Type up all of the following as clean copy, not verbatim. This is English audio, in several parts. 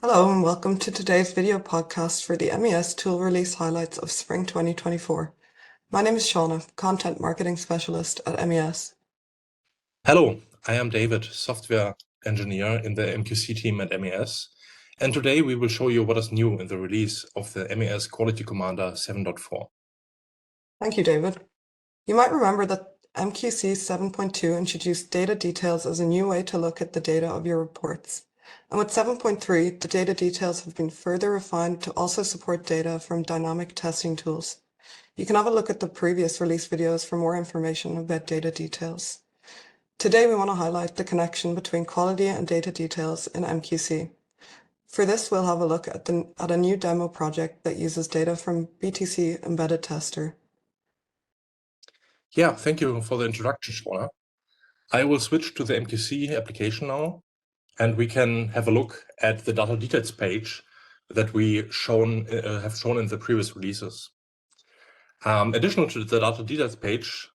Hello and welcome to today's video podcast for the MES tool release highlights of Spring 2024. My name is Shauna, Content Marketing Specialist at MES. Hello, I am David, Software Engineer in the MQC team at MES, and today we will show you what is new in the release of the MES Quality Commander 7.4. Thank you, David. You might remember that MQC 7.2 introduced data details as a new way to look at the data of your reports. And with 7.3, the data details have been further refined to also support data from dynamic testing tools. You can have a look at the previous release videos for more information about data details. Today, we want to highlight the connection between quality and data details in MQC. For this, we'll have a look at a new demo project that uses data from BTC Embedded Tester. Yeah, thank you for the introduction, Shauna. I will switch to the MQC application now, and we can have a look at the data details page that we have shown in the previous releases. Additional to the data details page,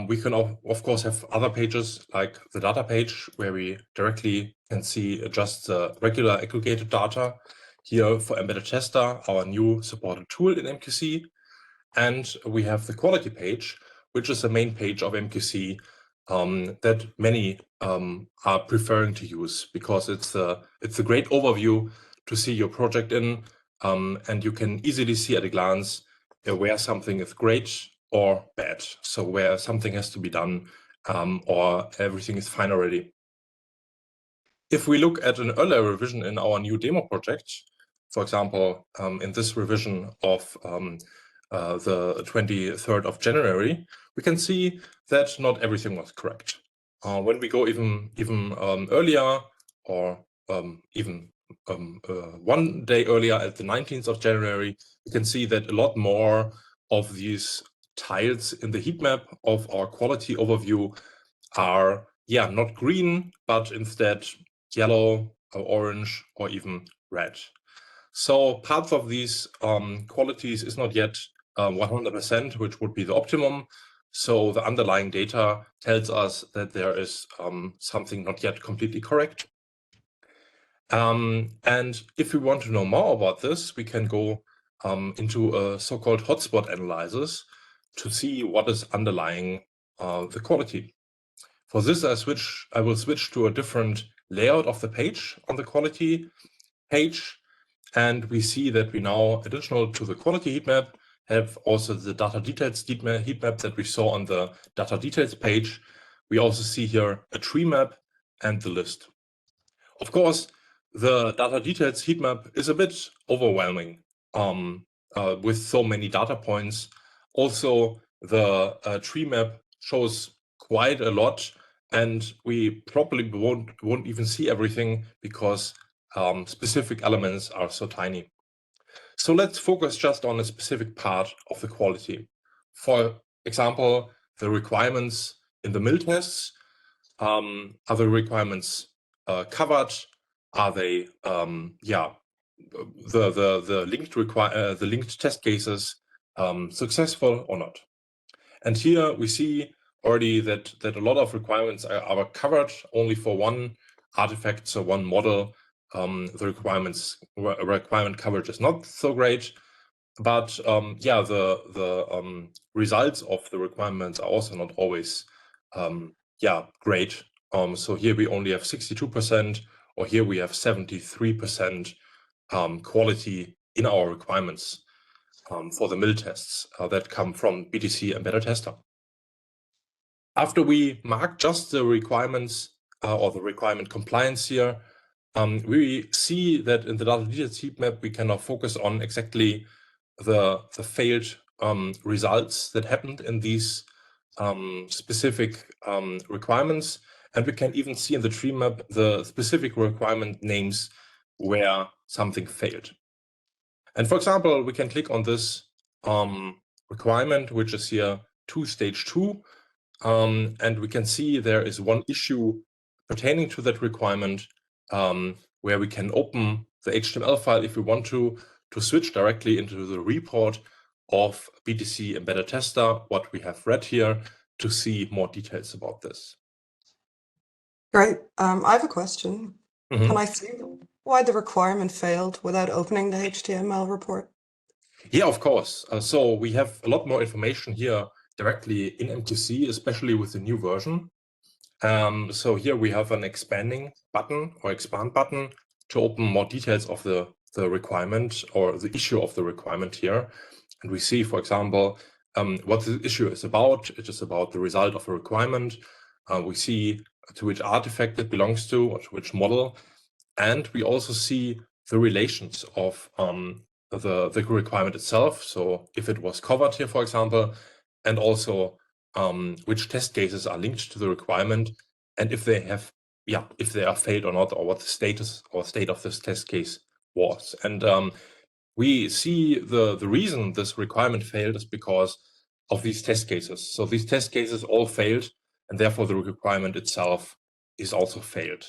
we can of course have other pages like the data page, where we directly can see just the regular aggregated data here for Embedded Tester, our new supported tool in MQC. And we have the quality page, which is the main page of MQC that many are preferring to use, because it's a great overview to see your project in, and you can easily see at a glance where something is great or bad, so where something has to be done or everything is fine already. If we look at an earlier revision in our new demo project, for example, in this revision of the 23rd of January, we can see that not everything was correct. When we go even earlier, or even 1 day earlier at the 19th of January, you can see that a lot more of these tiles in the heat map of our quality overview are, not green, but instead yellow or orange or even red. So parts of these qualities is not yet 100%, which would be the optimum. So the underlying data tells us that there is something not yet completely correct. And if we want to know more about this, we can go into a so-called hotspot analysis to see what is underlying the quality. For this, I will switch to a different layout of the page on the quality page. And we see that we now, additional to the quality heat map, have also the data details heat map that we saw on the data details page. We also see here a tree map and the list. Of course, the data details heat map is a bit overwhelming with so many data points. Also, the tree map shows quite a lot, and we probably won't even see everything because specific elements are so tiny. So let's focus just on a specific part of the quality. For example, the requirements in the mill tests. Are the requirements covered? Are they the linked test cases successful or not? And here we see already that a lot of requirements are covered only for one artifact, so one model. The requirement coverage is not so great, but the results of the requirements are also not always great. So here we only have 62%, or here we have 73% quality in our requirements for the mill tests that come from BTC Embedded Tester. After we mark just the requirements or the requirement compliance here, we see that in the data details heat map, we can now focus on exactly the failed results that happened in these specific requirements. And we can even see in the tree map the specific requirement names where something failed. And for example, we can click on this requirement, which is here stage 2. And we can see there is one issue pertaining to that requirement where we can open the HTML file if we want to switch directly into the report of BTC Embedded Tester, what we have read here, to see more details about this. Great. I have a question. Can I see why the requirement failed without opening the HTML report? Yeah, of course. So we have a lot more information here directly in MQC, especially with the new version. So here we have an expanding button or expand button to open more details of the requirement or the issue of the requirement here. And we see, for example, what the issue is about. It is about the result of a requirement. We see to which artifact it belongs to, or to which model. And we also see the relations of the requirement itself. So if it was covered here, for example, and also which test cases are linked to the requirement, and if they have, if they are failed or not, or what the status or state of this test case was. And we see the reason this requirement failed is because of these test cases. So these test cases all failed, and therefore the requirement itself is also failed.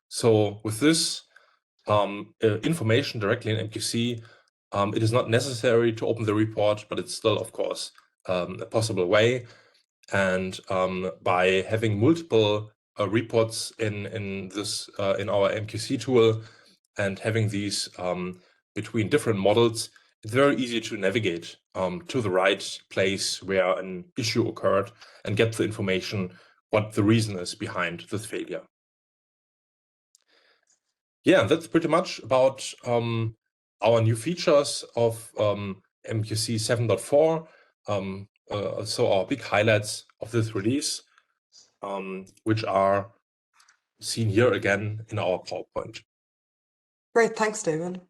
So with this information directly in MQC, it is not necessary to open the report, but it's still, of course, a possible way. And by having multiple reports in our MQC tool and having these between different models, it's very easy to navigate to the right place where an issue occurred and get the information what the reason is behind this failure. Yeah, that's pretty much about our new features of MQC 7.4. So our big highlights of this release, which are seen here again in our PowerPoint. Great, thanks, David.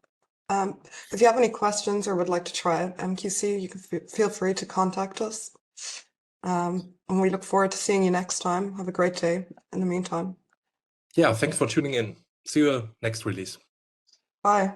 If you have any questions or would like to try out MQC, you can feel free to contact us. And we look forward to seeing you next time. Have a great day in the meantime. Yeah, thanks for tuning in. See you next release. Bye.